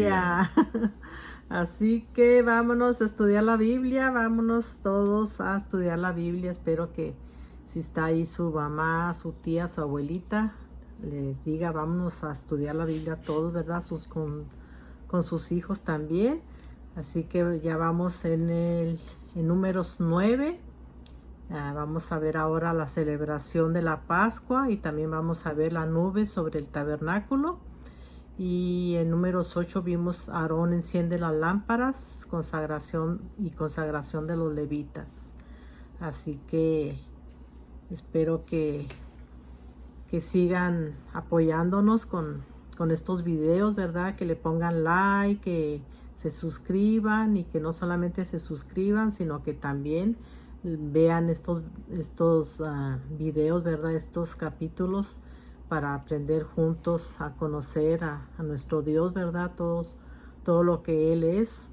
Ya. Así que vámonos a estudiar la Biblia, vámonos todos a estudiar la Biblia. Espero que si está ahí su mamá, su tía, su abuelita, les diga vámonos a estudiar la Biblia todos, ¿verdad? Con sus hijos también. Así que ya vamos en números 9. Vamos a ver ahora la celebración de la Pascua y también vamos a ver la nube sobre el tabernáculo. Y en números 8 vimos Aarón enciende las lámparas, consagración de los levitas. Así que espero que sigan apoyándonos con estos videos, ¿verdad? Que le pongan like, que se suscriban y que no solamente se suscriban, sino que también vean estos videos, ¿verdad? Estos capítulos para aprender juntos a conocer a nuestro Dios, ¿verdad? Todo lo que Él es,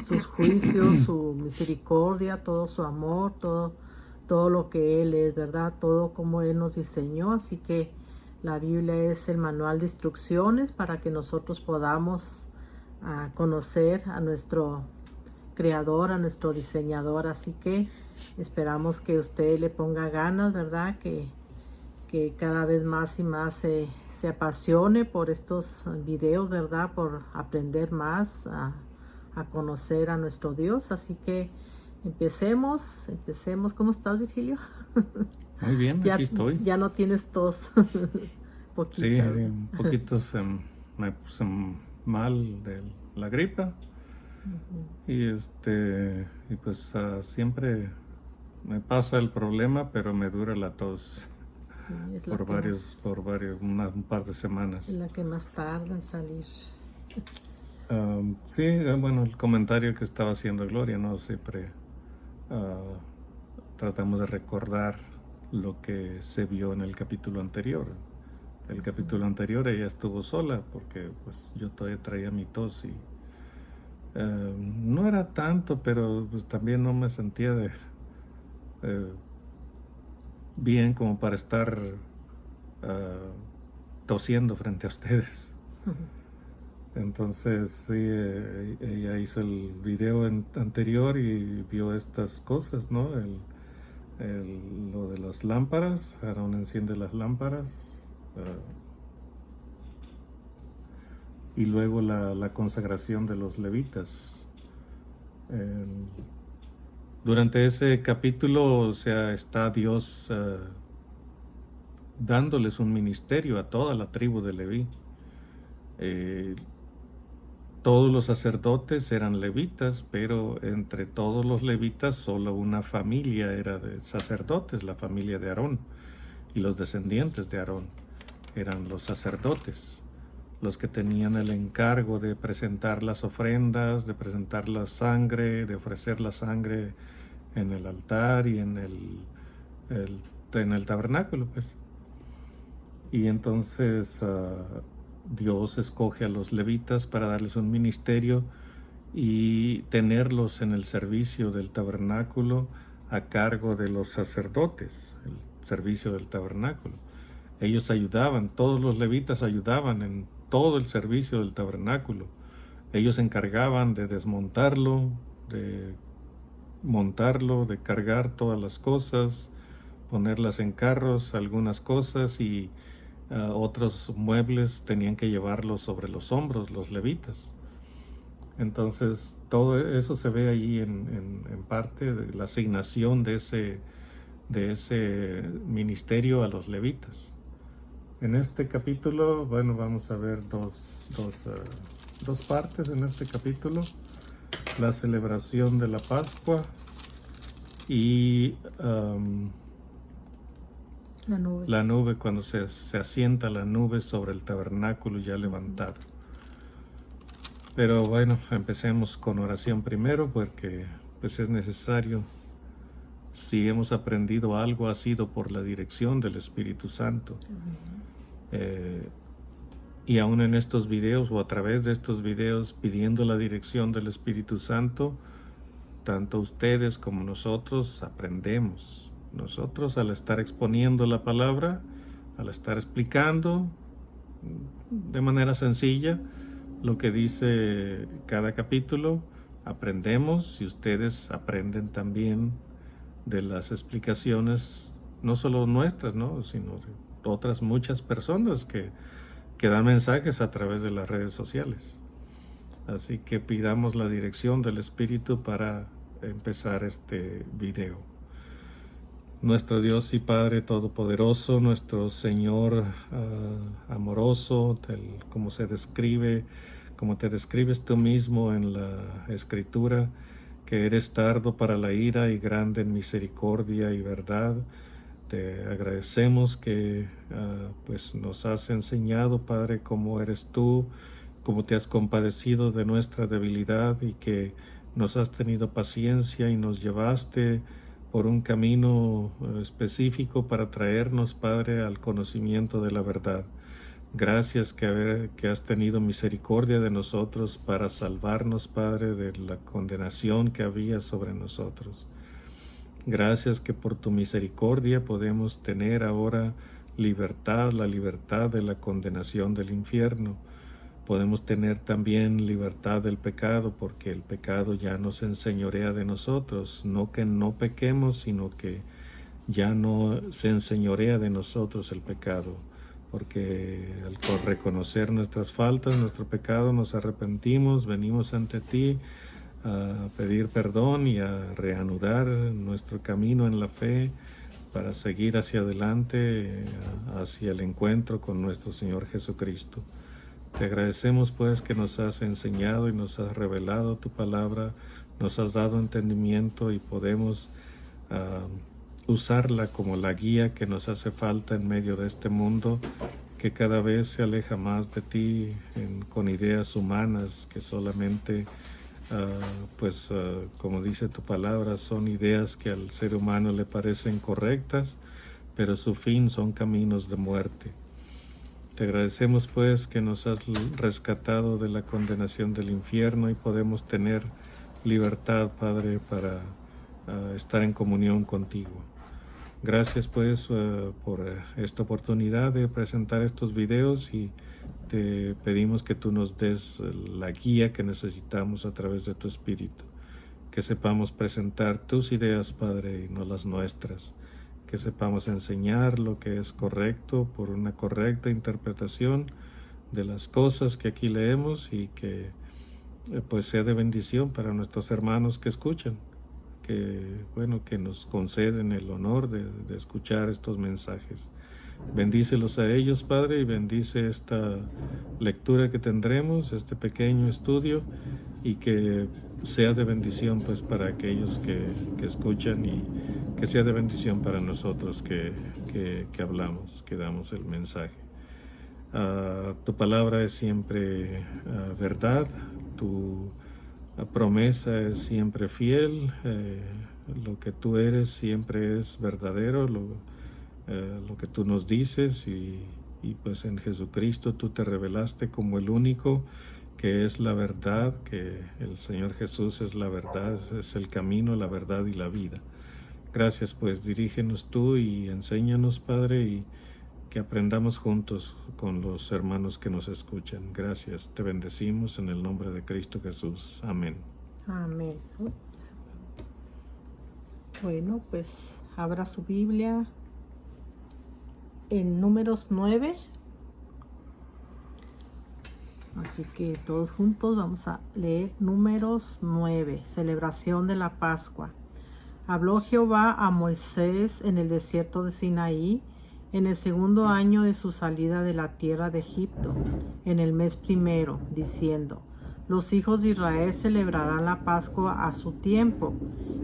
sus juicios, su misericordia, todo su amor, todo lo que Él es, ¿verdad? Todo como Él nos diseñó. Así que la Biblia es el manual de instrucciones para que nosotros podamos conocer a nuestro Creador, a nuestro diseñador. Así que esperamos que usted le ponga ganas, ¿verdad? Que cada vez más y más se apasione por estos videos, ¿verdad? Por aprender más a conocer a nuestro Dios. Así que empecemos. ¿Cómo estás, Virgilio? Muy bien, Ya, aquí estoy. ya no tienes tos. Sí, Poquita. un poquito me puse mal de la gripa y pues siempre me pasa el problema, pero me dura la tos Sí, es por un par de semanas. la que más tarda en salir. Sí, bueno, el comentario que estaba haciendo Gloria, ¿no? Siempre tratamos de recordar lo que se vio en el capítulo anterior. El capítulo anterior ella estuvo sola porque pues yo todavía traía mi tos y no era tanto, pero pues también no me sentía bien como para estar tosiendo frente a ustedes. Entonces sí, ella hizo el video anterior y vio estas cosas, ¿no? Lo de las lámparas, Aarón enciende las lámparas. Y luego la consagración de los levitas. Durante ese capítulo, o sea, está Dios dándoles un ministerio a toda la tribu de Leví. Todos los sacerdotes eran levitas, pero entre todos los levitas solo una familia era de sacerdotes, la familia de Aarón, y los descendientes de Aarón eran los sacerdotes, los que tenían el encargo de presentar las ofrendas, de presentar la sangre, de ofrecer la sangre en el altar y en el tabernáculo, pues. Y entonces Dios escoge a los levitas para darles un ministerio y tenerlos en el servicio del tabernáculo a cargo de los sacerdotes, el servicio del tabernáculo. Ellos ayudaban, todos los levitas ayudaban en todo el servicio del tabernáculo. Ellos se encargaban de desmontarlo, de montarlo, de cargar todas las cosas, ponerlas en carros, algunas cosas, y otros muebles tenían que llevarlos sobre los hombros los levitas. Entonces todo eso se ve ahí en parte de la asignación de ese ministerio a los levitas. En este capítulo, bueno, vamos a ver dos partes en este capítulo: la celebración de la Pascua y la nube, cuando se asienta la nube sobre el tabernáculo ya levantado. Pero bueno, empecemos con oración primero, porque pues es necesario. Si hemos aprendido algo, ha sido por la dirección del Espíritu Santo. Y aún en estos videos o a través de estos videos, pidiendo la dirección del Espíritu Santo, tanto ustedes como nosotros aprendemos. Nosotros, al estar exponiendo la palabra, al estar explicando de manera sencilla, lo que dice cada capítulo, aprendemos y ustedes aprenden también de las explicaciones, no solo nuestras, ¿no? Sino de otras muchas personas que dan mensajes a través de las redes sociales. Así que pidamos la dirección del Espíritu para empezar este video. Nuestro Dios y Padre Todopoderoso, nuestro Señor amoroso, como se describe, como te describes tú mismo en la Escritura, que eres tardo para la ira y grande en misericordia y verdad. Te agradecemos que pues nos has enseñado, Padre, cómo eres tú, cómo te has compadecido de nuestra debilidad y que nos has tenido paciencia y nos llevaste por un camino específico para traernos, Padre, al conocimiento de la verdad. Gracias que has tenido misericordia de nosotros para salvarnos, Padre, de la condenación que había sobre nosotros. Gracias que por tu misericordia podemos tener ahora libertad, la libertad de la condenación del infierno. Podemos tener también libertad del pecado, porque el pecado ya no se enseñorea de nosotros. No que no pequemos, sino que ya no se enseñorea de nosotros el pecado. Porque al reconocer nuestras faltas, nuestro pecado, nos arrepentimos, venimos ante ti a pedir perdón y a reanudar nuestro camino en la fe para seguir hacia adelante, hacia el encuentro con nuestro Señor Jesucristo. Te agradecemos pues que nos has enseñado y nos has revelado tu palabra, nos has dado entendimiento y podemos usarla como la guía que nos hace falta en medio de este mundo que cada vez se aleja más de ti con ideas humanas que solamente como dice tu palabra, son ideas que al ser humano le parecen correctas, pero su fin son caminos de muerte. Te agradecemos pues que nos has rescatado de la condenación del infierno y podemos tener libertad, Padre, para estar en comunión contigo. Gracias pues por esta oportunidad de presentar estos videos y te pedimos que tú nos des la guía que necesitamos a través de tu Espíritu. Que sepamos presentar tus ideas, Padre, y no las nuestras. Que sepamos enseñar lo que es correcto por una correcta interpretación de las cosas que aquí leemos y que pues sea de bendición para nuestros hermanos que escuchan. Que nos conceden el honor de escuchar estos mensajes. Bendícelos a ellos, Padre, y bendice esta lectura que tendremos, este pequeño estudio, y que sea de bendición pues para aquellos que escuchan y que sea de bendición para nosotros que hablamos, que damos el mensaje. Tu palabra es siempre verdad, tu promesa es siempre fiel, lo que tú eres siempre es verdadero, lo que tú nos dices y pues en Jesucristo tú te revelaste como el único que es la verdad, que el Señor Jesús es la verdad, es el camino, la verdad y la vida. Gracias pues, dirígenos tú y enséñanos, Padre, y que aprendamos juntos con los hermanos que nos escuchan. Gracias, te bendecimos en el nombre de Cristo Jesús. Amén. Amén. Bueno, pues abra su Biblia en Números 9. Así que todos juntos vamos a leer Números 9, celebración de la Pascua. Habló Jehová a Moisés en el desierto de Sinaí, en el segundo año de su salida de la tierra de Egipto, en el mes primero, diciendo: los hijos de Israel celebrarán la Pascua a su tiempo,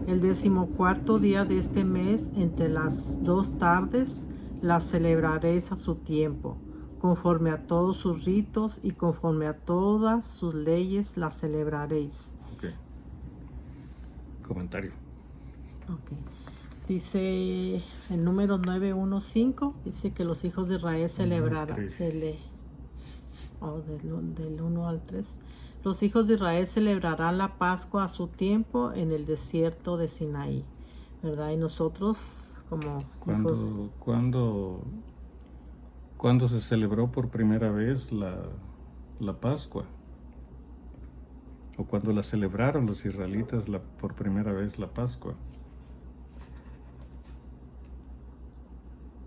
el 14º día de este mes, entre las 2 tardes, la celebraréis a su tiempo, conforme a todos sus ritos y conforme a todas sus leyes la celebraréis. Okay. Comentario. Okay. Dice en Números 9:1-5, dice que los hijos de Israel celebrarán, del 1 al 3, los hijos de Israel celebrarán la Pascua a su tiempo en el desierto de Sinaí, ¿verdad? Y nosotros como hijos... ¿Cuándo se celebró por primera vez la Pascua? o cuando la celebraron los israelitas por primera vez la Pascua.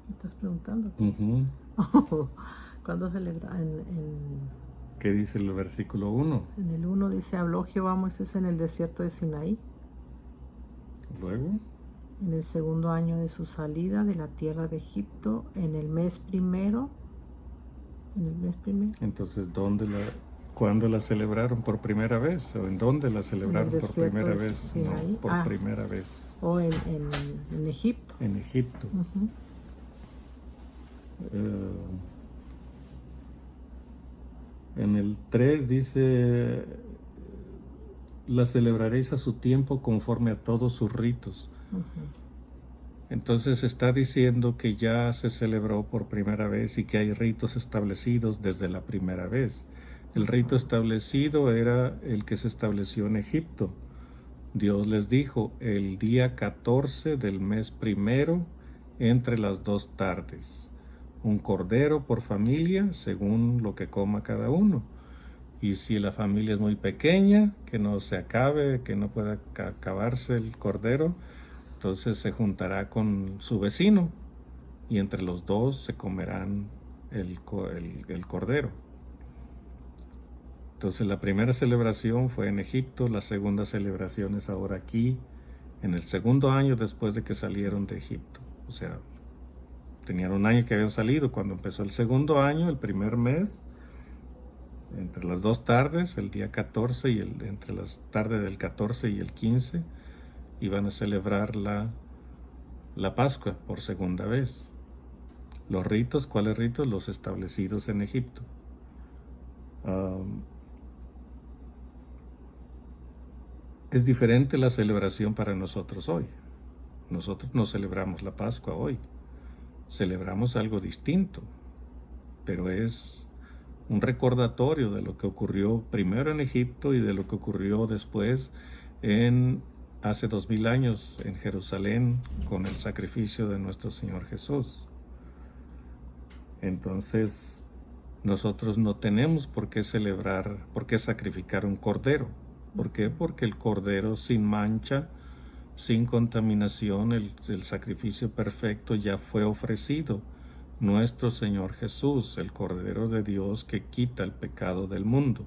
¿Me estás preguntando? Ujú. ¿Cuándo celebra? ¿Qué dice el versículo 1? En el 1 dice, habló Jehová a Moisés en el desierto de Sinaí, Luego, en el segundo año de su salida de la tierra de Egipto, en el mes primero. entonces, ¿cuándo la celebraron por primera vez? ¿O en dónde la celebraron por desierto primera de vez? Sinaí. No, por primera vez. O en Egipto. En Egipto. Ujú. En el 3 dice, la celebraréis a su tiempo conforme a todos sus ritos. Ujú. Entonces está diciendo que ya se celebró por primera vez y que hay ritos establecidos desde la primera vez. El rito establecido era el que se estableció en Egipto. Dios les dijo, el día 14 del mes primero, entre las 2 tardes. Un cordero por familia, según lo que coma cada uno. Y si la familia es muy pequeña, que no se acabe, que no pueda acabarse el cordero, entonces se juntará con su vecino y entre los dos se comerán el cordero. Entonces la primera celebración fue en Egipto, la segunda celebración es ahora aquí, en el segundo año después de que salieron de Egipto. O sea, tenían un año que habían salido. Cuando empezó el segundo año, el primer mes, entre las 2 tardes, el día 14 y entre las tardes del 14 y el 15, iban a celebrar la Pascua por segunda vez. Los ritos, ¿cuáles ritos? Los establecidos en Egipto. Es diferente la celebración para nosotros hoy. Nosotros no celebramos la Pascua hoy. Celebramos algo distinto, pero es un recordatorio de lo que ocurrió primero en Egipto y de lo que ocurrió después hace 2000 años en Jerusalén con el sacrificio de nuestro Señor Jesús. Entonces, nosotros no tenemos por qué sacrificar un cordero. ¿Por qué? Porque el cordero sin mancha, sin contaminación, el sacrificio perfecto ya fue ofrecido. Nuestro Señor Jesús, el Cordero de Dios que quita el pecado del mundo.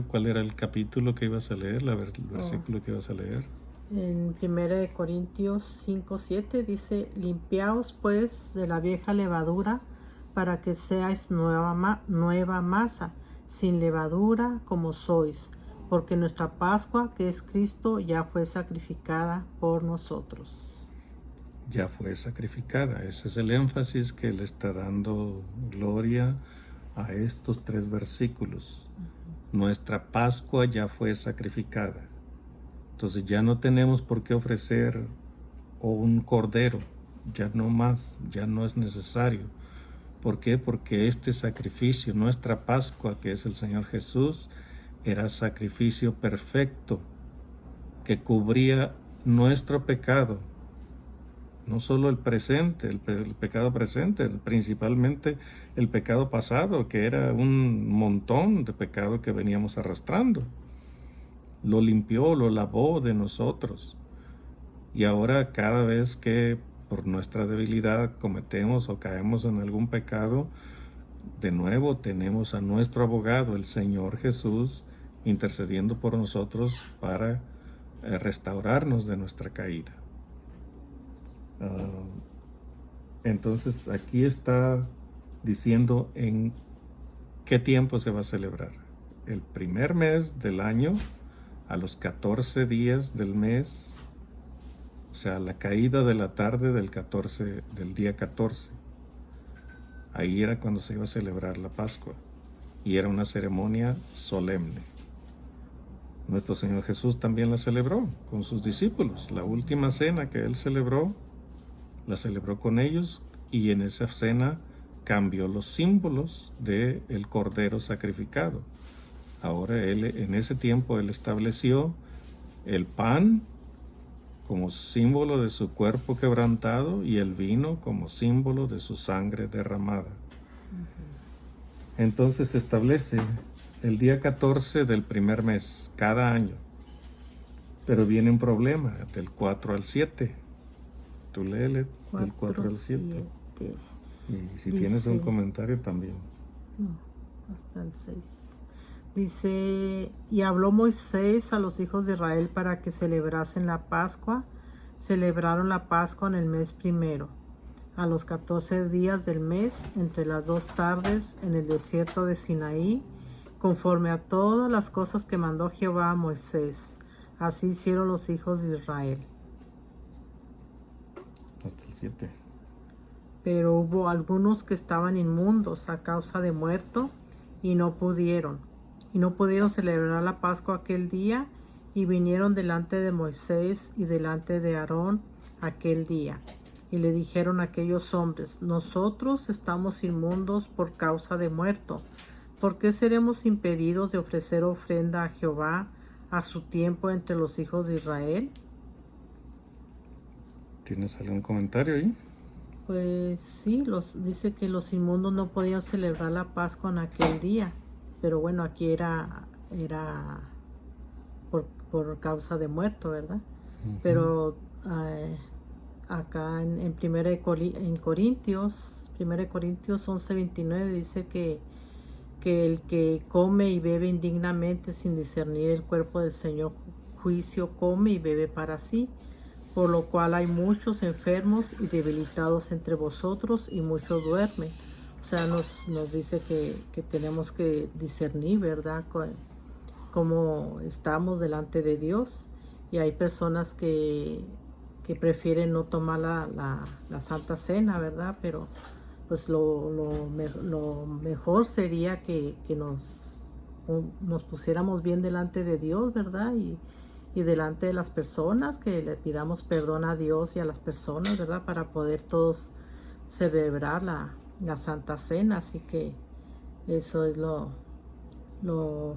¿Cuál era el capítulo que ibas a leer, el versículo que ibas a leer? En 1 Corintios 5:7 dice, limpiaos pues de la vieja levadura para que seáis nueva masa, sin levadura como sois, porque nuestra Pascua, que es Cristo, ya fue sacrificada por nosotros. Ya fue sacrificada. Ese es el énfasis que le está dando Gloria a estos 3 versículos. Nuestra Pascua ya fue sacrificada. Entonces ya no tenemos por qué ofrecer un cordero, ya no más, ya no es necesario. ¿Por qué? Porque este sacrificio, nuestra Pascua, que es el Señor Jesús, era sacrificio perfecto, que cubría nuestro pecado. No solo el presente, el pecado presente, principalmente el pecado pasado, que era un montón de pecado que veníamos arrastrando. Lo limpió, lo lavó de nosotros. Y ahora cada vez que por nuestra debilidad cometemos o caemos en algún pecado, de nuevo tenemos a nuestro abogado, el Señor Jesús, intercediendo por nosotros para restaurarnos de nuestra caída. Entonces aquí está diciendo en qué tiempo se va a celebrar. El primer mes del año, a los 14 días del mes, o sea, la caída de la tarde del día 14. Ahí era cuando se iba a celebrar la Pascua y era una ceremonia solemne. Nuestro Señor Jesús también la celebró con sus discípulos. La última cena que Él celebró, la celebró con ellos, y en esa cena cambió los símbolos del cordero sacrificado. Ahora en ese tiempo Él estableció el pan como símbolo de su cuerpo quebrantado y el vino como símbolo de su sangre derramada. Entonces establece el día 14 del primer mes, cada año. Pero viene un problema, del 4 al 7. Tú léele del 4 al 7. Y si tienes un comentario también. No, hasta el 6. Dice, y habló Moisés a los hijos de Israel para que celebrasen la Pascua. Celebraron la Pascua en el mes primero, a los 14 días del mes, entre las 2 tardes, en el desierto de Sinaí, conforme a todas las cosas que mandó Jehová a Moisés. Así hicieron los hijos de Israel. Hasta el 7. Pero hubo algunos que estaban inmundos a causa de muerto y no pudieron celebrar la Pascua aquel día, y vinieron delante de Moisés y delante de Aarón aquel día. Y le dijeron a aquellos hombres: nosotros estamos inmundos por causa de muerto. ¿Por qué seremos impedidos de ofrecer ofrenda a Jehová a su tiempo entre los hijos de Israel? ¿Tienes algún comentario ahí? Pues sí, dice que los inmundos no podían celebrar la Pascua en aquel día, pero bueno, aquí era por causa de muerto, ¿verdad? Pero acá en Corintios 11:29 dice que el que come y bebe indignamente sin discernir el cuerpo del Señor, juicio come y bebe para sí, por lo cual hay muchos enfermos y debilitados entre vosotros, y muchos duermen. O sea, nos dice que tenemos que discernir, ¿verdad?, cómo estamos delante de Dios. Y hay personas que prefieren no tomar la Santa Cena, ¿verdad? Pero pues lo mejor sería que nos pusiéramos bien delante de Dios, ¿verdad? Y delante de las personas, que le pidamos perdón a Dios y a las personas, ¿verdad? Para poder todos celebrar la Santa Cena. Así que eso es lo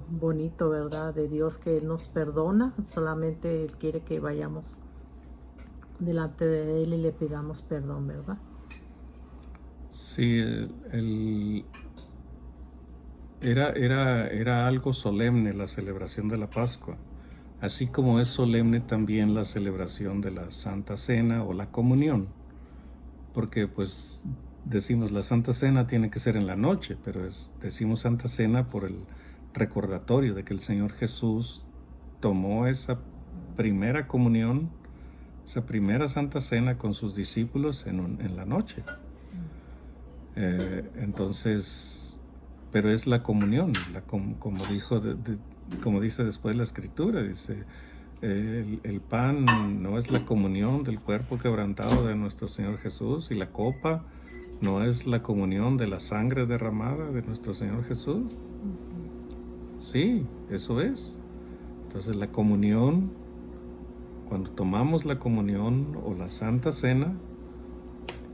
bonito, ¿verdad?, de Dios, que Él nos perdona. Solamente Él quiere que vayamos delante de Él y le pidamos perdón, ¿verdad? Sí, era algo solemne la celebración de la Pascua, así como es solemne también la celebración de la Santa Cena o la comunión, porque pues decimos la Santa Cena tiene que ser en la noche, pero decimos Santa Cena por el recordatorio de que el Señor Jesús tomó esa primera comunión, esa primera Santa Cena con sus discípulos en la noche. Entonces, pero es la comunión, como dice después la Escritura, dice, el pan no es la comunión del cuerpo quebrantado de nuestro Señor Jesús, y la copa no es la comunión de la sangre derramada de nuestro Señor Jesús. Sí, eso es. Entonces la comunión, cuando tomamos la comunión o la Santa Cena,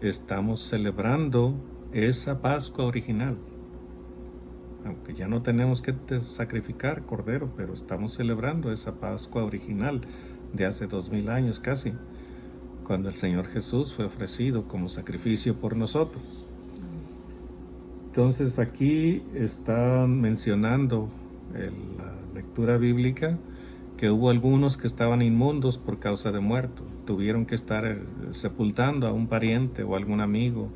estamos celebrando esa Pascua original. Aunque ya no tenemos que sacrificar cordero, pero estamos celebrando esa Pascua original de hace 2000 años casi, cuando el Señor Jesús fue ofrecido como sacrificio por nosotros. Entonces aquí están mencionando en la lectura bíblica que hubo algunos que estaban inmundos por causa de muerto. Tuvieron que estar sepultando a un pariente o algún amigo.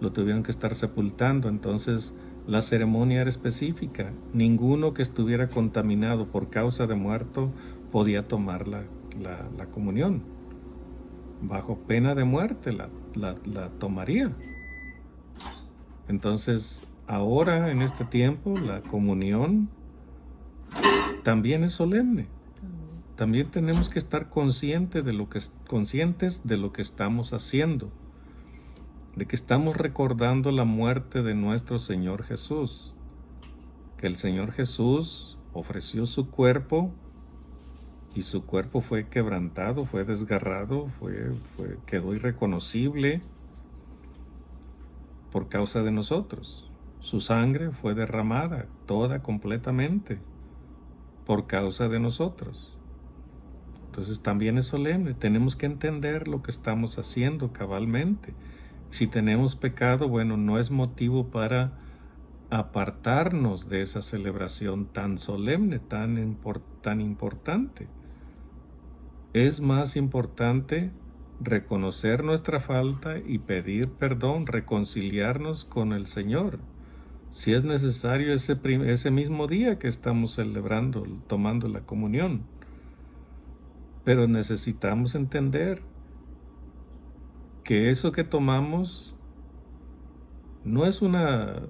Lo tuvieron que estar sepultando. Entonces la ceremonia era específica. Ninguno que estuviera contaminado por causa de muerto podía tomar la comunión. Bajo pena de muerte la tomaría. Entonces ahora en este tiempo la comunión también es solemne. También tenemos que estar conscientes de lo que estamos haciendo, de que estamos recordando la muerte de nuestro Señor Jesús, que el Señor Jesús ofreció su cuerpo, y su cuerpo fue quebrantado, fue desgarrado, quedó irreconocible por causa de nosotros. Su sangre fue derramada toda completamente por causa de nosotros. Entonces también es solemne. Tenemos que entender lo que estamos haciendo cabalmente. Si tenemos pecado, bueno, no es motivo para apartarnos de esa celebración tan solemne, tan importante. Es más importante reconocer nuestra falta y pedir perdón, reconciliarnos con el Señor. Si es necesario ese mismo día que estamos celebrando, tomando la comunión. Pero necesitamos entender que eso que tomamos no es una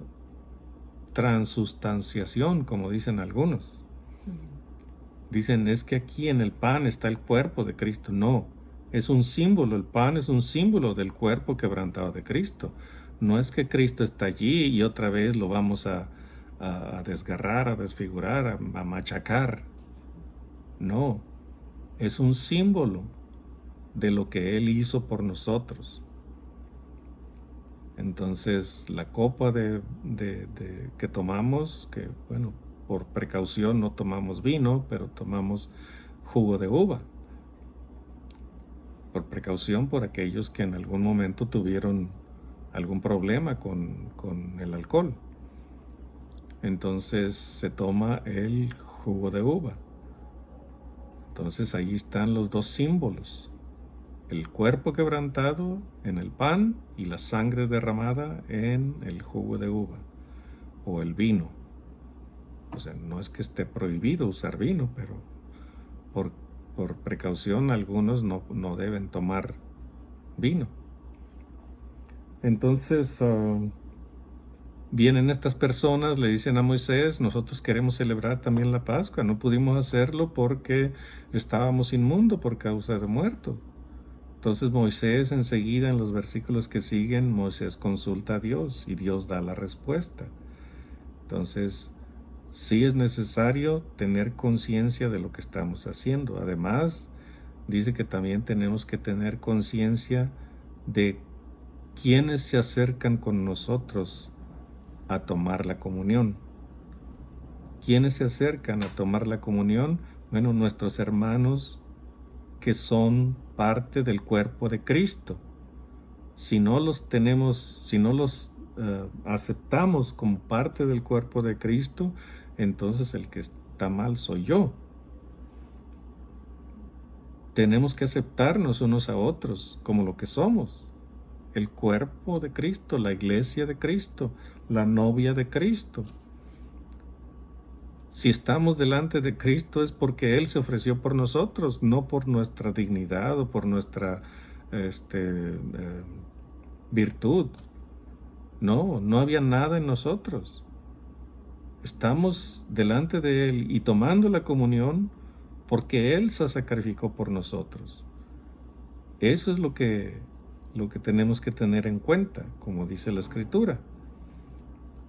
transustanciación, como dicen algunos. Dicen, es que aquí en el pan está el cuerpo de Cristo. No, es un símbolo, el pan es un símbolo del cuerpo quebrantado de Cristo. No es que Cristo está allí y otra vez lo vamos a desgarrar, a desfigurar, a machacar. No, es un símbolo de lo que Él hizo por nosotros. Entonces, la copa que tomamos, que bueno, por precaución no tomamos vino, pero tomamos jugo de uva. Por precaución por aquellos que en algún momento tuvieron algún problema con el alcohol. Entonces se toma el jugo de uva. Entonces ahí están los dos símbolos. El cuerpo quebrantado en el pan y la sangre derramada en el jugo de uva o el vino. O sea, no es que esté prohibido usar vino, pero por precaución algunos no deben tomar vino. Entonces vienen estas personas, le dicen a Moisés, nosotros queremos celebrar también la Pascua, no pudimos hacerlo porque estábamos inmundos por causa de muerto. Entonces Moisés enseguida en los versículos que siguen, Moisés consulta a Dios y Dios da la respuesta. Entonces, sí es necesario tener conciencia de lo que estamos haciendo. Además, dice que también tenemos que tener conciencia de quienes se acercan con nosotros a tomar la comunión. ¿Quiénes se acercan a tomar la comunión? Bueno, nuestros hermanos que son parte del cuerpo de Cristo. Si no los aceptamos como parte del cuerpo de Cristo, entonces el que está mal soy yo. Tenemos que aceptarnos unos a otros como lo que somos. El cuerpo de Cristo, la iglesia de Cristo, la novia de Cristo. Si estamos delante de Cristo es porque Él se ofreció por nosotros, no por nuestra dignidad o por nuestra virtud. No había nada en nosotros. Estamos delante de Él y tomando la comunión porque Él se sacrificó por nosotros. Eso es lo que tenemos que tener en cuenta, como dice la Escritura.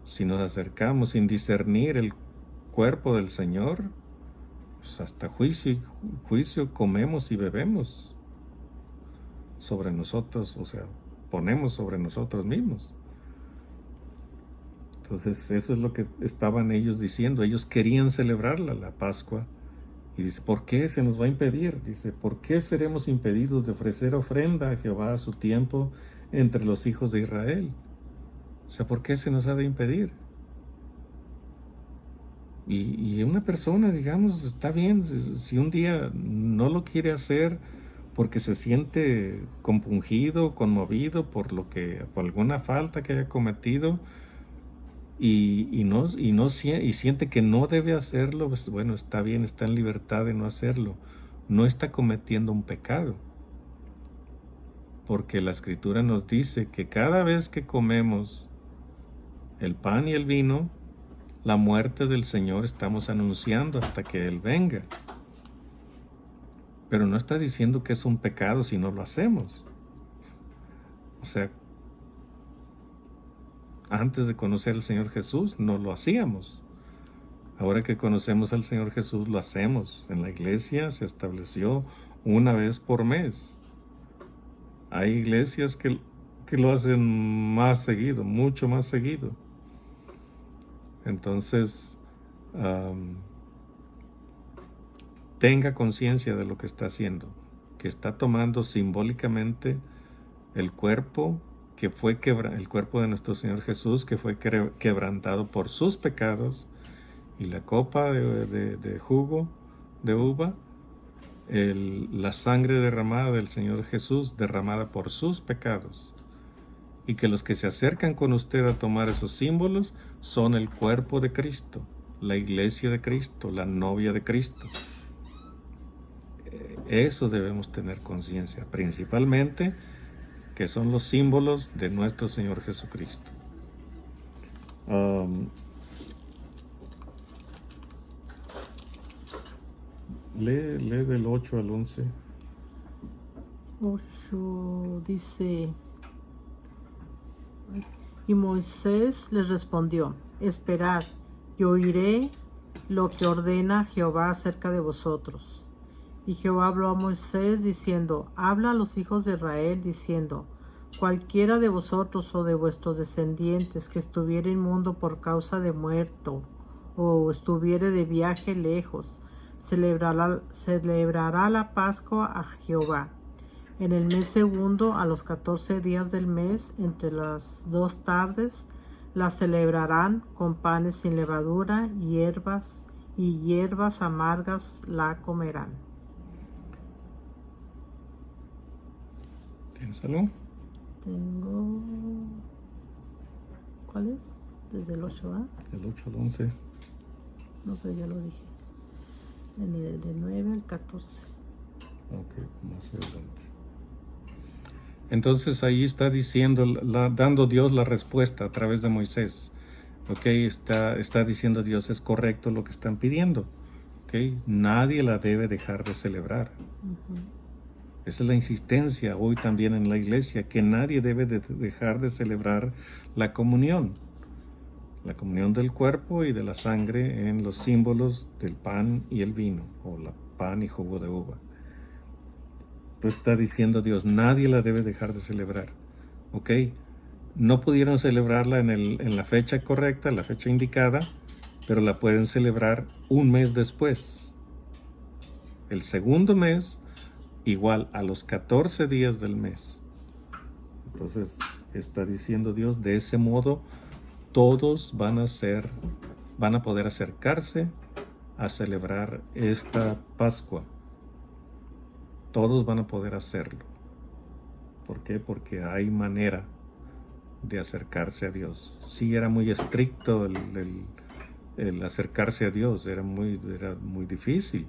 Si nos acercamos sin discernir el cuerpo del Señor, pues hasta juicio comemos y bebemos sobre nosotros, o sea, ponemos sobre nosotros mismos. Entonces eso es lo que estaban ellos diciendo. Ellos querían celebrarla, la Pascua. Y dice, ¿por qué se nos va a impedir? Dice, ¿por qué seremos impedidos de ofrecer ofrenda a Jehová a su tiempo entre los hijos de Israel? O sea, ¿por qué se nos ha de impedir? Y una persona, digamos, está bien, si un día no lo quiere hacer porque se siente compungido, conmovido por alguna falta que haya cometido y siente que no debe hacerlo, pues bueno, está bien, está en libertad de no hacerlo. No está cometiendo un pecado. Porque la Escritura nos dice que cada vez que comemos el pan y el vino, la muerte del Señor estamos anunciando hasta que Él venga. Pero no está diciendo que es un pecado si no lo hacemos. O sea, antes de conocer al Señor Jesús no lo hacíamos. Ahora que conocemos al Señor Jesús lo hacemos. En la iglesia se estableció una vez por mes. Hay iglesias que lo hacen más seguido, mucho más seguido. Entonces, tenga conciencia de lo que está haciendo, que está tomando simbólicamente el cuerpo que fue el cuerpo de nuestro Señor Jesús, que fue quebrantado por sus pecados, y la copa de jugo de uva, la sangre derramada del Señor Jesús, derramada por sus pecados, y que los que se acercan con usted a tomar esos símbolos son el cuerpo de Cristo, la iglesia de Cristo, la novia de Cristo. Eso debemos tener conciencia, principalmente que son los símbolos de nuestro Señor Jesucristo. Lee del 8 al 11. 8 dice: y Moisés les respondió: esperad, y oiré lo que ordena Jehová acerca de vosotros. Y Jehová habló a Moisés diciendo: habla a los hijos de Israel diciendo: cualquiera de vosotros o de vuestros descendientes que estuviere inmundo por causa de muerto, o estuviere de viaje lejos, celebrará la Pascua a Jehová. En el mes segundo, a los 14 días del mes, entre las 2 tardes, la celebrarán con panes sin levadura, hierbas amargas la comerán. ¿Tienes algo? Tengo... ¿Cuál es? Desde el 8, ¿ah? Del 8 al 11. No, pero ya lo dije. Del 9 al 14. Ok, más adelante. Entonces ahí está diciendo, dando Dios la respuesta a través de Moisés. Ok, está diciendo Dios, es correcto lo que están pidiendo. Ok, nadie la debe dejar de celebrar. Esa es la insistencia hoy también en la iglesia, que nadie debe de dejar de celebrar la comunión del cuerpo y de la sangre en los símbolos del pan y el vino, o la pan y jugo de uva. Entonces está diciendo Dios, nadie la debe dejar de celebrar. ¿Ok? No pudieron celebrarla en la fecha correcta, la fecha indicada, pero la pueden celebrar un mes después. El segundo mes, igual a los 14 días del mes. Entonces está diciendo Dios, de ese modo todos van a poder acercarse a celebrar esta Pascua. Todos van a poder hacerlo. ¿Por qué? Porque hay manera de acercarse a Dios. Sí, era muy estricto el acercarse a Dios, era muy difícil.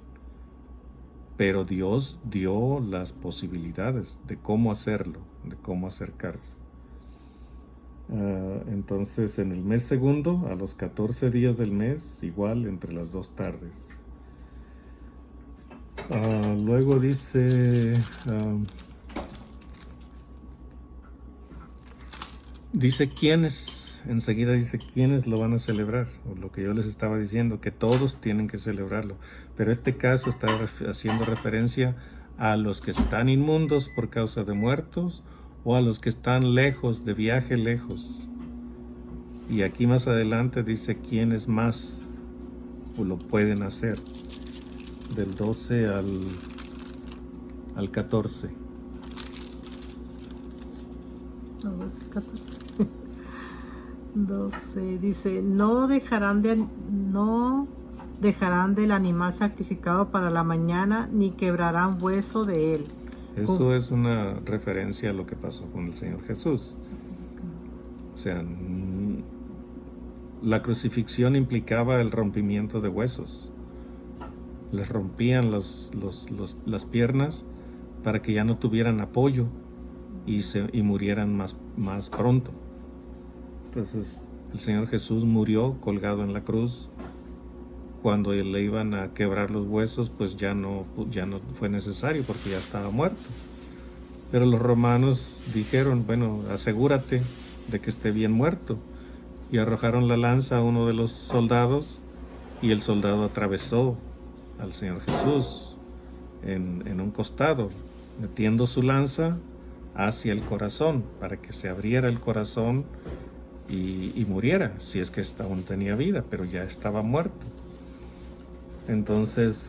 Pero Dios dio las posibilidades de cómo hacerlo, de cómo acercarse. Entonces, en el mes segundo, a los 14 días del mes, igual entre las 2 tardes. Luego dice quiénes, enseguida dice quiénes lo van a celebrar, o lo que yo les estaba diciendo, que todos tienen que celebrarlo. Pero este caso está haciendo referencia a los que están inmundos por causa de muertos, o a los que están lejos, de viaje lejos. Y aquí más adelante dice quiénes más lo pueden hacer, del 12 al 14. No, 14. 12 dice: no dejarán del animal sacrificado para la mañana, ni quebrarán hueso de él. Eso es una referencia a lo que pasó con el Señor Jesús. O sea, la crucifixión implicaba el rompimiento de huesos. Les rompían las piernas para que ya no tuvieran apoyo y murieran más pronto. Entonces el Señor Jesús murió colgado en la cruz. Cuando le iban a quebrar los huesos, pues ya no fue necesario porque ya estaba muerto. Pero los romanos dijeron, bueno, asegúrate de que esté bien muerto. Y arrojaron la lanza a uno de los soldados, y el soldado atravesó al Señor Jesús en un costado, metiendo su lanza hacia el corazón, para que se abriera el corazón y muriera, si es que aún tenía vida, pero ya estaba muerto. Entonces,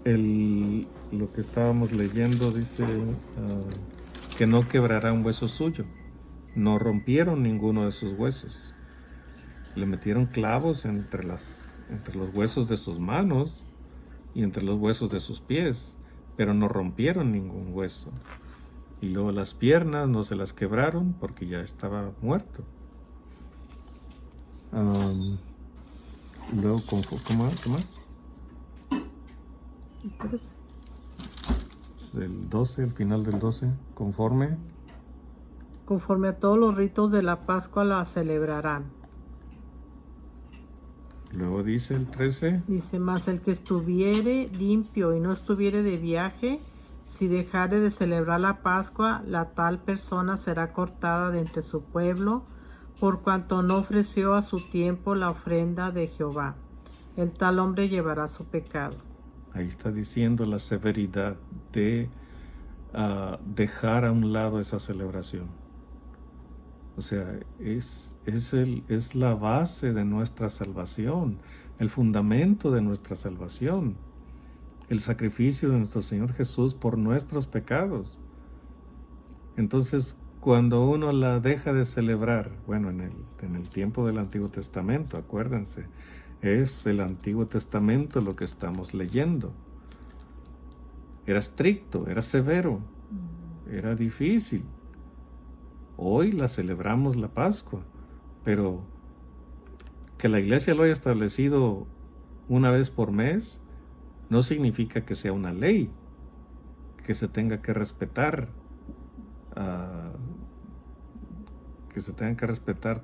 lo que estábamos leyendo dice que no quebrará un hueso suyo. No rompieron ninguno de sus huesos. Le metieron clavos entre los huesos de sus manos y entre los huesos de sus pies, pero no rompieron ningún hueso. Y luego las piernas no se las quebraron porque ya estaba muerto. Luego, ¿qué más? Pues, El 12, el final del 12, conforme conforme a todos los ritos de la Pascua la celebrarán. Luego dice el 13, Dice, mas el que estuviere limpio y no estuviere de viaje, si dejare de celebrar la Pascua, la tal persona será cortada de entre su pueblo, por cuanto no ofreció a su tiempo la ofrenda de Jehová. El tal hombre llevará su pecado. ahí está diciendo la severidad de dejar a un lado esa celebración. O sea, es la base de nuestra salvación, el fundamento de nuestra salvación, el sacrificio de nuestro Señor Jesús por nuestros pecados. Entonces, cuando uno la deja de celebrar, bueno, en el tiempo del Antiguo Testamento, acuérdense, es el Antiguo Testamento lo que estamos leyendo. Era estricto, era severo, era difícil. Hoy la celebramos la Pascua, pero que la iglesia lo haya establecido una vez por mes no significa que sea una ley, que se tenga que respetar,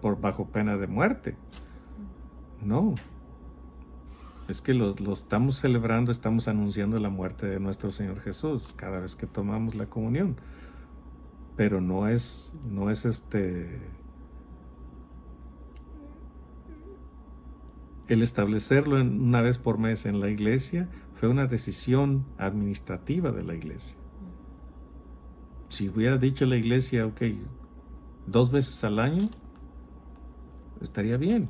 por bajo pena de muerte. No, es que lo estamos celebrando, estamos anunciando la muerte de nuestro Señor Jesús cada vez que tomamos la comunión. Pero no es el establecerlo una vez por mes en la iglesia fue una decisión administrativa de la iglesia. Si hubiera dicho la iglesia, ok, 2 veces al año, estaría bien.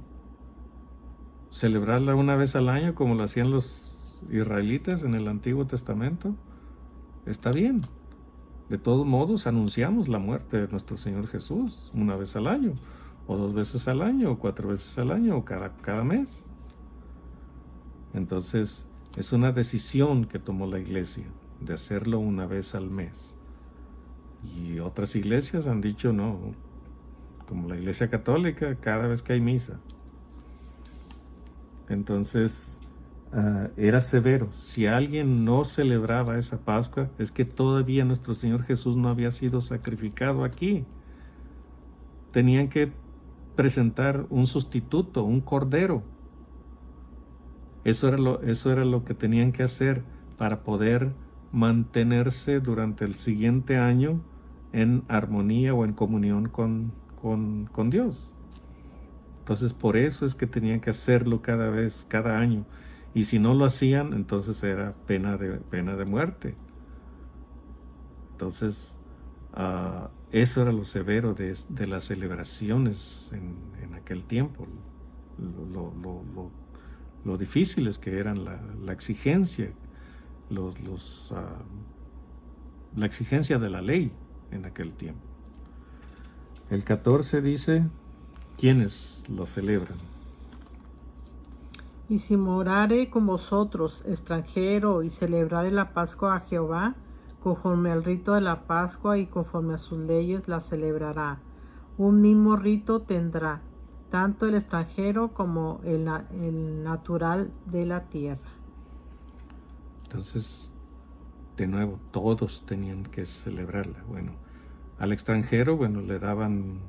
Celebrarla una vez al año como lo hacían los israelitas en el Antiguo Testamento, está bien. De todos modos, anunciamos la muerte de nuestro Señor Jesús una vez al año, o 2 veces al año, o 4 veces al año, o cada mes. Entonces, es una decisión que tomó la iglesia de hacerlo una vez al mes. Y otras iglesias han dicho no, como la Iglesia Católica, cada vez que hay misa. Entonces, era severo. Si alguien no celebraba esa Pascua, es que todavía nuestro Señor Jesús no había sido sacrificado aquí. Tenían que presentar un sustituto, un cordero. Eso era lo que tenían que hacer para poder mantenerse durante el siguiente año en armonía o en comunión con Dios. Entonces, por eso es que tenían que hacerlo cada año. Y si no lo hacían, entonces era pena de muerte. Entonces, eso era lo severo de las celebraciones en aquel tiempo. Lo difíciles que eran la exigencia, la exigencia de la ley en aquel tiempo. El 14 dice, ¿quiénes lo celebran? Y si morare con vosotros extranjero y celebrare la Pascua a Jehová, conforme al rito de la Pascua y conforme a sus leyes la celebrará. Un mismo rito tendrá, tanto el extranjero como el natural de la tierra. Entonces, de nuevo, todos tenían que celebrarla. Bueno, al extranjero, bueno, le daban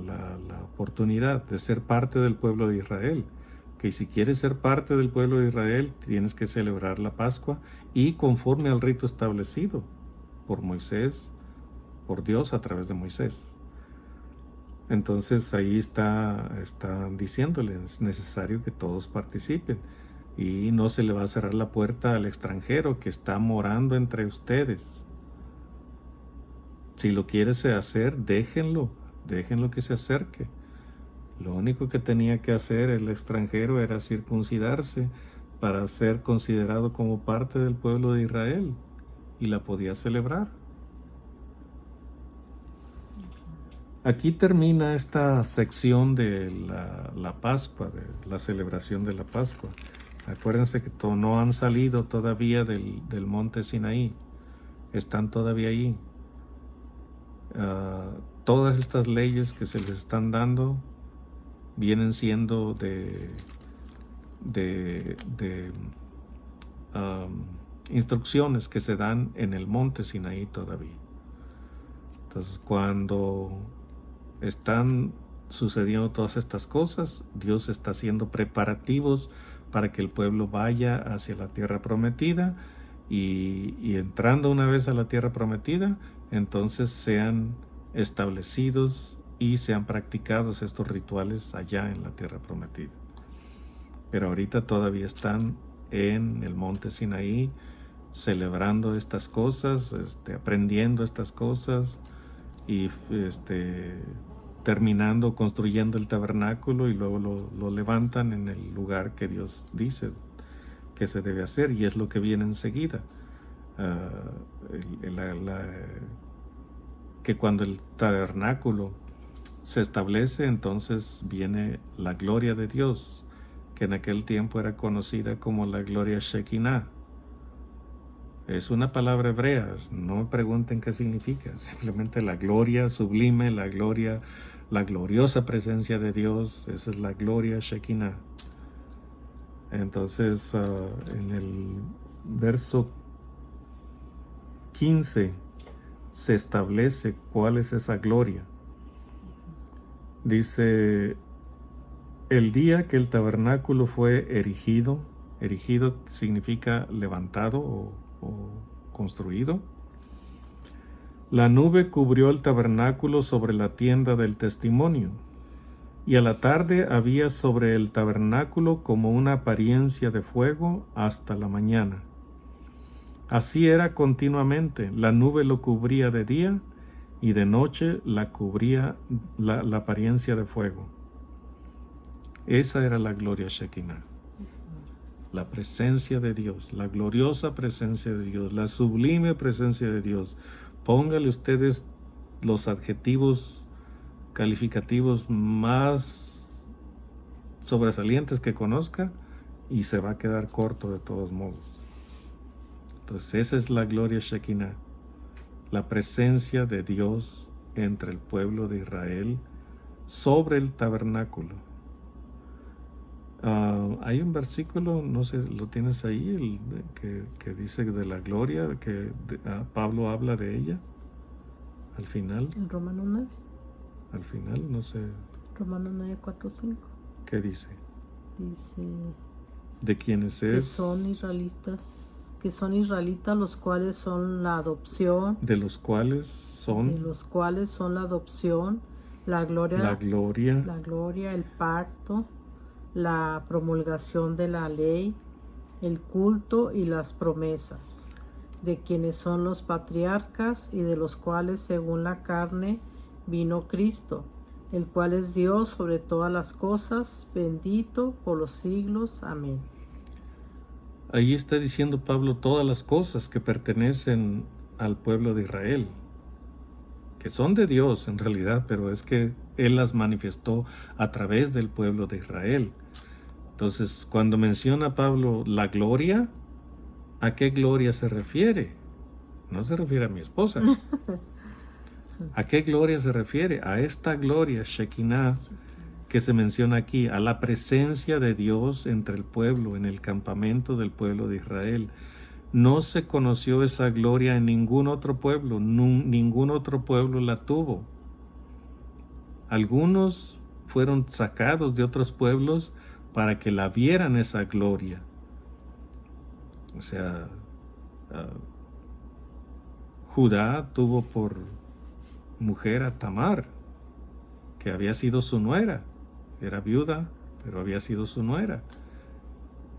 la oportunidad de ser parte del pueblo de Israel. Que si quieres ser parte del pueblo de Israel, tienes que celebrar la Pascua y conforme al rito establecido por Moisés, por Dios a través de Moisés. Entonces ahí está diciéndole, es necesario que todos participen y no se le va a cerrar la puerta al extranjero que está morando entre ustedes. Si lo quieres hacer, déjenlo que se acerque. Lo único que tenía que hacer el extranjero era circuncidarse para ser considerado como parte del pueblo de Israel y la podía celebrar. Aquí termina esta sección de la Pascua, de la celebración de la Pascua. Acuérdense que no han salido todavía del monte Sinaí, están todavía ahí. Todas estas leyes que se les están dando vienen siendo de instrucciones que se dan en el monte Sinaí todavía. Entonces, cuando están sucediendo todas estas cosas, Dios está haciendo preparativos para que el pueblo vaya hacia la tierra prometida y entrando una vez a la tierra prometida, entonces sean establecidos y sean practicados estos rituales allá en la tierra prometida. Pero ahorita todavía están en el monte Sinaí celebrando estas cosas, aprendiendo estas cosas y terminando, construyendo el tabernáculo, y luego lo levantan en el lugar que Dios dice que se debe hacer, y es lo que viene enseguida. Que cuando el tabernáculo se establece, entonces viene la gloria de Dios, que en aquel tiempo era conocida como la gloria Shekinah. Es una palabra hebrea, no me pregunten qué significa, simplemente la gloria sublime, la gloriosa presencia de Dios, esa es la gloria Shekinah. Entonces, en el verso 15 se establece cuál es esa gloria. Dice, el día que el tabernáculo fue erigido significa levantado o construido. La nube cubrió el tabernáculo sobre la tienda del testimonio, y a la tarde había sobre el tabernáculo como una apariencia de fuego hasta la mañana. Así era continuamente, la nube lo cubría de día y de noche la cubría la apariencia de fuego. Esa era la gloria Shekinah. La presencia de Dios, la gloriosa presencia de Dios, la sublime presencia de Dios. Póngale ustedes los adjetivos calificativos más sobresalientes que conozca y se va a quedar corto de todos modos. Entonces esa es la gloria Shekinah, la presencia de Dios entre el pueblo de Israel sobre el tabernáculo. Hay un versículo, no sé, lo tienes ahí, que dice de la gloria, que Pablo habla de ella al final. En Romanos 9. Al final, no sé. Romanos 9, 4, 5. ¿Qué dice? Dice de quienes que son israelitas, los cuales son la adopción. De los cuales son la adopción, la gloria, el pacto, la promulgación de la ley, el culto y las promesas, de quienes son los patriarcas y de los cuales según la carne vino Cristo, el cual es Dios sobre todas las cosas, bendito por los siglos. Amén. Ahí está diciendo Pablo todas las cosas que pertenecen al pueblo de Israel, que son de Dios en realidad, pero es que Él las manifestó a través del pueblo de Israel. Entonces, cuando menciona Pablo la gloria, ¿a qué gloria se refiere? No se refiere a mi esposa. ¿A qué gloria se refiere? A esta gloria, Shekinah, que se menciona aquí, a la presencia de Dios entre el pueblo, en el campamento del pueblo de Israel. No se conoció esa gloria en ningún otro pueblo, ningún otro pueblo la tuvo. Algunos fueron sacados de otros pueblos para que la vieran esa gloria. O sea, Judá tuvo por mujer a Tamar, que había sido su nuera. Era viuda, pero había sido su nuera.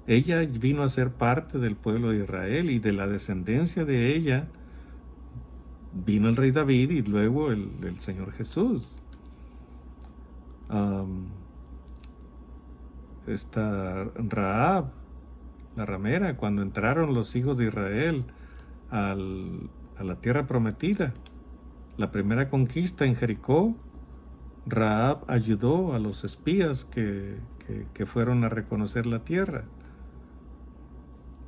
Ella vino a ser parte del pueblo de Israel, y de la descendencia de ella vino el rey David y luego el Señor Jesús. Esta Rahab, la ramera, cuando entraron los hijos de Israel a la tierra prometida, la primera conquista en Jericó, Rahab ayudó a los espías que fueron a reconocer la tierra.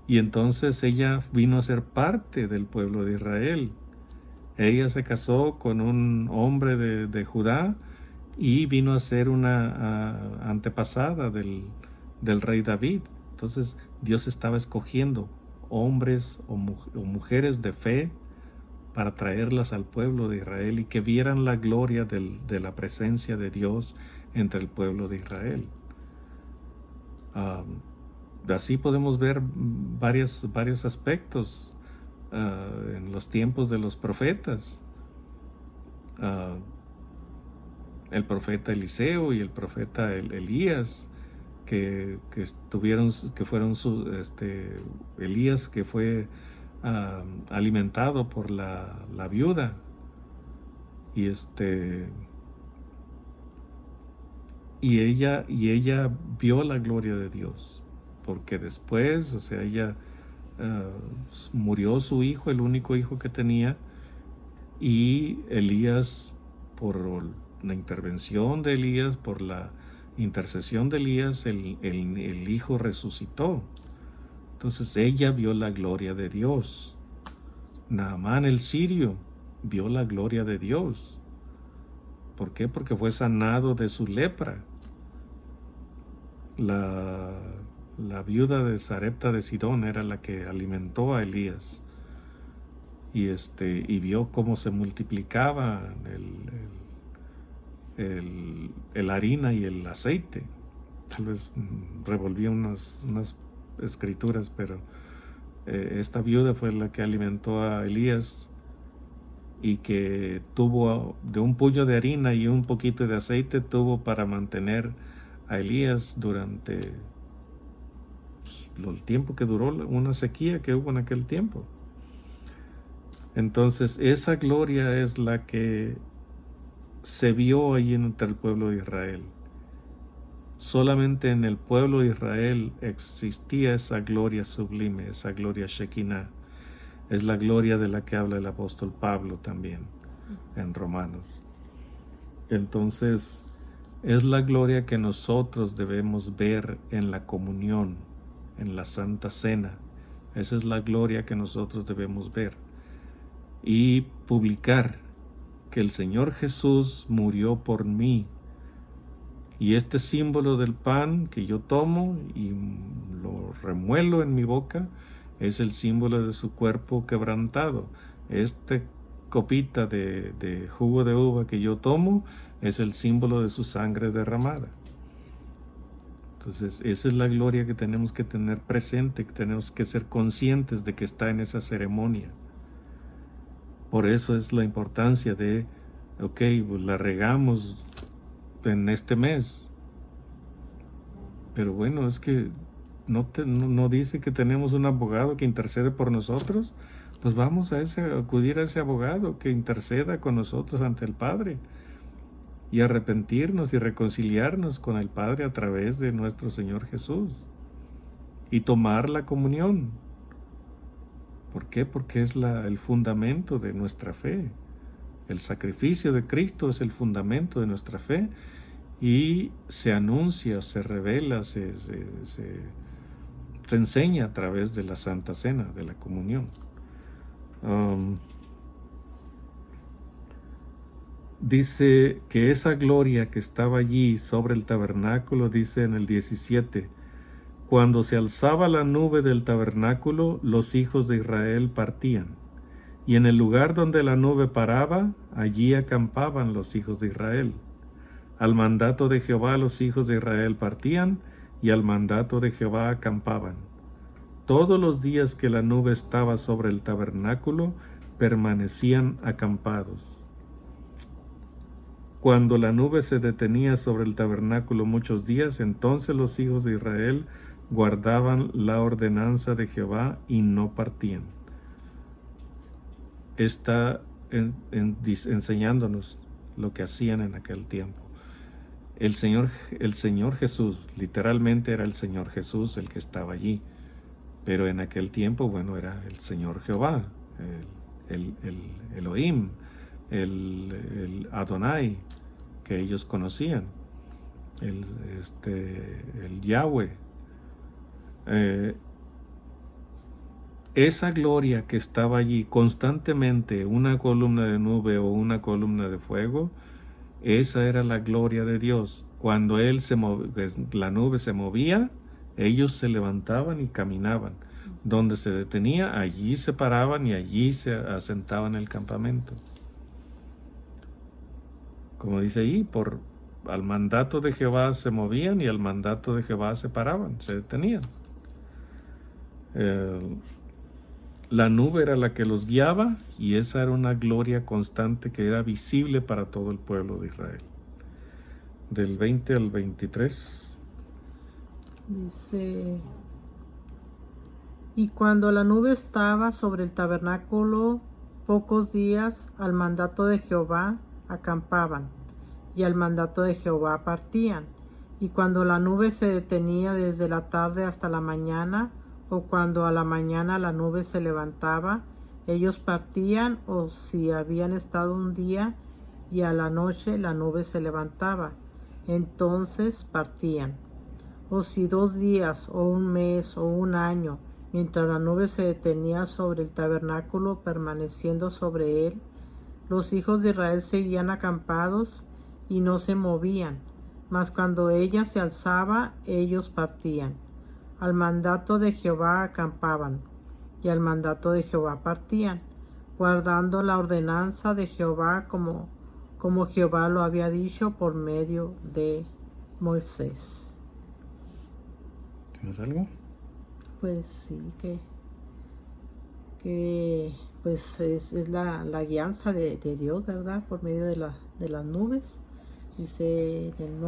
Y entonces ella vino a ser parte del pueblo de Israel. Ella se casó con un hombre de Judá y vino a ser una antepasada del rey David. Entonces Dios estaba escogiendo hombres o mujeres de fe para traerlas al pueblo de Israel y que vieran la gloria de la presencia de Dios entre el pueblo de Israel. Así podemos ver varios aspectos en los tiempos de los profetas. El profeta Eliseo y el profeta Elías, que fueron Elías que fue alimentado por la viuda, y ella vio la gloria de Dios, porque después, ella murió su hijo, el único hijo que tenía, y Elías, por la intervención de Elías, por la intercesión de Elías, el hijo resucitó. Entonces ella vio la gloria de Dios. Naamán el sirio vio la gloria de Dios. ¿Por qué? Porque fue sanado de su lepra. La viuda de Sarepta de Sidón era la que alimentó a Elías. Y vio cómo se multiplicaba el harina y el aceite. Tal vez revolví unas escrituras, pero esta viuda fue la que alimentó a Elías, y que tuvo de un puño de harina y un poquito de aceite, tuvo para mantener a Elías durante el tiempo que duró una sequía que hubo en aquel tiempo. Entonces esa gloria es la que se vio allí entre el pueblo de Israel. Solamente en el pueblo de Israel existía esa gloria sublime, esa gloria Shekinah. Es la gloria de la que habla el apóstol Pablo también en Romanos. Entonces, es la gloria que nosotros debemos ver en la comunión, en la Santa Cena. Esa es la gloria que nosotros debemos ver y publicar que el Señor Jesús murió por mí. Y este símbolo del pan que yo tomo y lo remuelo en mi boca es el símbolo de su cuerpo quebrantado. Esta copita de jugo de uva que yo tomo es el símbolo de su sangre derramada. Entonces, esa es la gloria que tenemos que tener presente, que tenemos que ser conscientes de que está en esa ceremonia. Por eso es la importancia de, pues la regamos en este mes, pero bueno, es que no dice que tenemos un abogado que intercede por nosotros. Pues vamos a acudir a ese abogado que interceda con nosotros ante el Padre, y arrepentirnos y reconciliarnos con el Padre a través de nuestro Señor Jesús, y tomar la comunión. ¿Por qué? Porque es el fundamento de nuestra fe. El sacrificio de Cristo es el fundamento de nuestra fe, y se anuncia, se revela, se enseña a través de la Santa Cena, de la comunión. Dice que esa gloria que estaba allí sobre el tabernáculo, dice en el 17, cuando se alzaba la nube del tabernáculo, los hijos de Israel partían, y en el lugar donde la nube paraba, allí acampaban los hijos de Israel. Al mandato de Jehová los hijos de Israel partían, y al mandato de Jehová acampaban. Todos los días que la nube estaba sobre el tabernáculo, permanecían acampados. Cuando la nube se detenía sobre el tabernáculo muchos días, entonces los hijos de Israel guardaban la ordenanza de Jehová y no partían. Está enseñándonos lo que hacían en aquel tiempo. El Señor Jesús, literalmente era el Señor Jesús el que estaba allí, pero en aquel tiempo, bueno, era el Señor Jehová, el Elohim, el Adonai, que ellos conocían, el Yahweh. Esa gloria que estaba allí constantemente, una columna de nube o una columna de fuego, esa era la gloria de Dios. Cuando la nube se movía, ellos se levantaban y caminaban. Donde se detenía, allí se paraban y allí se asentaban en el campamento. Como dice ahí, al mandato de Jehová se movían y al mandato de Jehová se paraban, se detenían. La nube era la que los guiaba y esa era una gloria constante que era visible para todo el pueblo de Israel. Del 20 al 23. Dice: y cuando la nube estaba sobre el tabernáculo pocos días, al mandato de Jehová acampaban, y al mandato de Jehová partían. Y cuando la nube se detenía desde la tarde hasta la mañana, o cuando a la mañana la nube se levantaba, ellos partían, o si habían estado un día y a la noche la nube se levantaba, entonces partían. O si 2 días, o un mes, o un año, mientras la nube se detenía sobre el tabernáculo, permaneciendo sobre él, los hijos de Israel seguían acampados y no se movían, mas cuando ella se alzaba, ellos partían. Al mandato de Jehová acampaban, y al mandato de Jehová partían, guardando la ordenanza de Jehová como Jehová lo había dicho por medio de Moisés. ¿Tienes algo? Pues sí, que pues es la guianza de Dios, ¿verdad? Por medio de las nubes. Dice en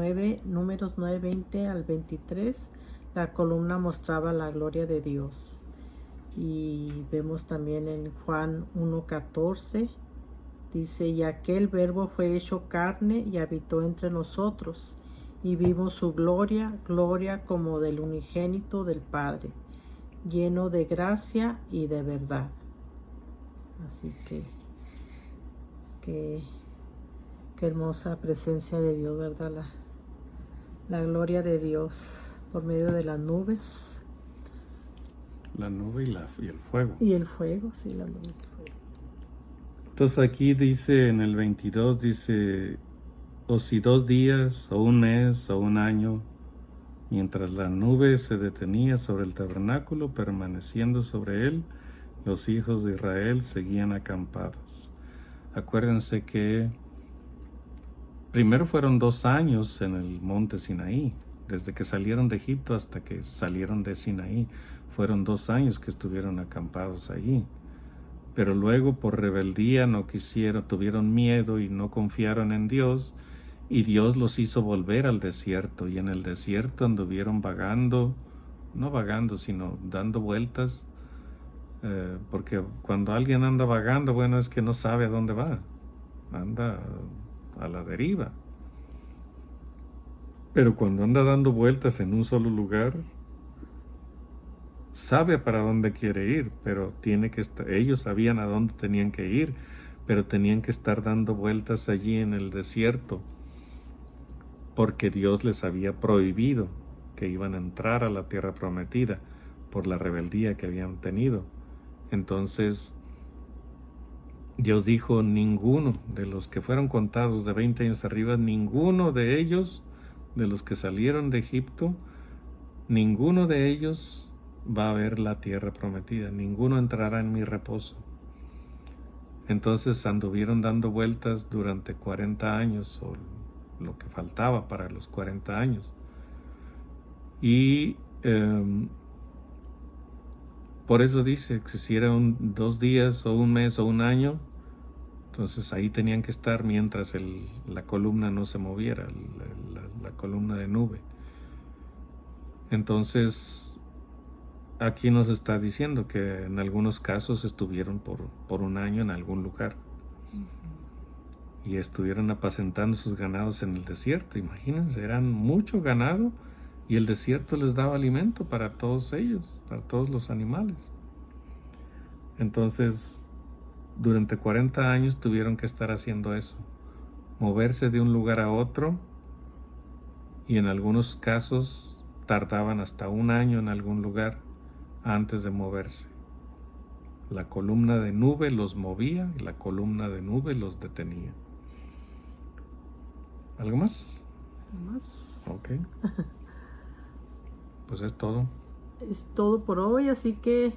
Números 9, 20 al 23, la columna mostraba la gloria de Dios. Y vemos también en Juan 1:14, dice: y aquel verbo fue hecho carne y habitó entre nosotros, y vimos su gloria, gloria como del unigénito del Padre, lleno de gracia y de verdad. Así que qué hermosa presencia de Dios, ¿verdad? La gloria de Dios por medio de las nubes. La nube y el fuego. Y el fuego, sí, la nube y el fuego. Entonces aquí dice, en el 22, dice: o si 2 días, o un mes, o un año, mientras la nube se detenía sobre el tabernáculo, permaneciendo sobre él, los hijos de Israel seguían acampados. Acuérdense que primero fueron 2 años en el monte Sinaí. Desde que salieron de Egipto hasta que salieron de Sinaí, fueron 2 años que estuvieron acampados allí. Pero luego, por rebeldía, no quisieron, tuvieron miedo y no confiaron en Dios, y Dios los hizo volver al desierto, y en el desierto anduvieron vagando, no vagando, sino dando vueltas, porque cuando alguien anda vagando, bueno, es que no sabe a dónde va, anda a la deriva. Pero cuando anda dando vueltas en un solo lugar, sabe para dónde quiere ir, pero tiene que estar, ellos sabían a dónde tenían que ir, pero tenían que estar dando vueltas allí en el desierto, porque Dios les había prohibido que iban a entrar a la tierra prometida por la rebeldía que habían tenido. Entonces Dios dijo: ninguno de los que fueron contados de 20 años arriba, ninguno de ellos, de los que salieron de Egipto, ninguno de ellos va a ver la tierra prometida, ninguno entrará en mi reposo. Entonces anduvieron dando vueltas durante 40 años, o lo que faltaba para los 40 años. Y por eso dice que si era 2 días, o un mes, o un año, entonces ahí tenían que estar mientras la columna no se moviera, la columna de nube. Entonces aquí nos está diciendo que en algunos casos estuvieron por un año en algún lugar. Y estuvieron apacentando sus ganados en el desierto. Imagínense, eran mucho ganado y el desierto les daba alimento para todos ellos, para todos los animales. Entonces, durante 40 años tuvieron que estar haciendo eso, moverse de un lugar a otro, y en algunos casos tardaban hasta 1 año en algún lugar antes de moverse. La columna de nube los movía y la columna de nube los detenía. ¿Algo más? Más. Ok. Pues es todo. Es todo por hoy, así que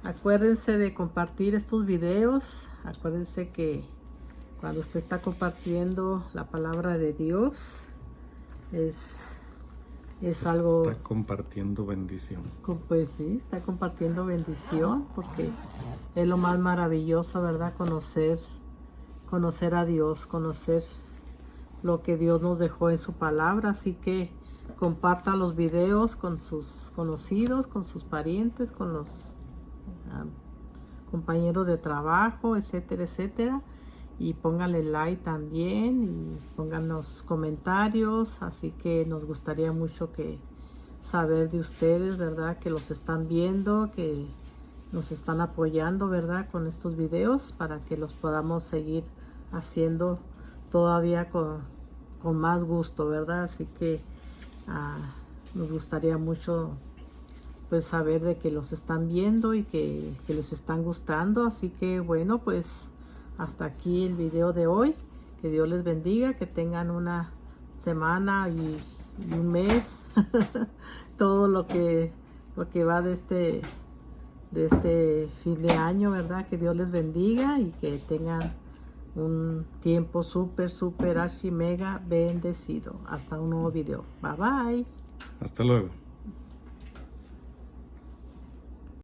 acuérdense de compartir estos videos. Acuérdense que cuando usted está compartiendo la palabra de Dios, es algo, Está compartiendo bendición. pues sí, está compartiendo bendición, porque es lo más maravilloso, ¿verdad? Conocer a Dios, conocer lo que Dios nos dejó en su palabra. Así que comparta los videos con sus conocidos, con sus parientes, con los compañeros de trabajo, etcétera, etcétera. Y pónganle like también y pónganos comentarios. Así que nos gustaría mucho saber de ustedes, ¿verdad? Que los están viendo, que nos están apoyando, ¿verdad? Con estos videos para que los podamos seguir haciendo todavía con más gusto, ¿verdad? Así que nos gustaría mucho pues saber de que los están viendo y que les están gustando. Así que bueno, pues hasta aquí el video de hoy. Que Dios les bendiga, que tengan una semana y un mes, todo lo que va de este fin de año, ¿verdad? Que Dios les bendiga y que tengan un tiempo súper, archi mega bendecido. Hasta un nuevo video. Bye bye. Hasta luego.